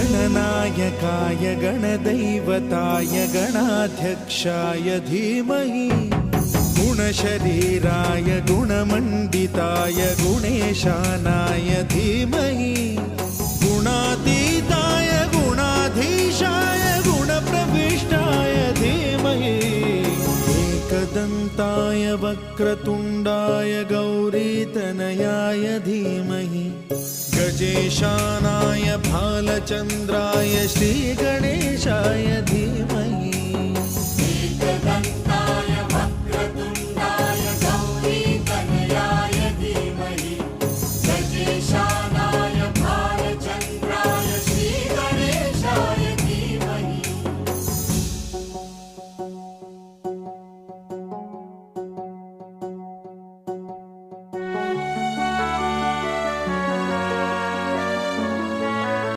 गणनायकाय गणदैवताय गणाध्यक्षाय धीमहि गुणशरीराय गुणमण्डिताय गुणेशानाय धीमहि गुणातीताय गुणाधीशाय गुणप्रविष्टाय धीमहि एकदन्ताय वक्रतुण्डाय गौरीतनयाय धीमहि गजेशानाय भालचन्द्राय श्रीगणेशाय धीमहि एकदन्ताय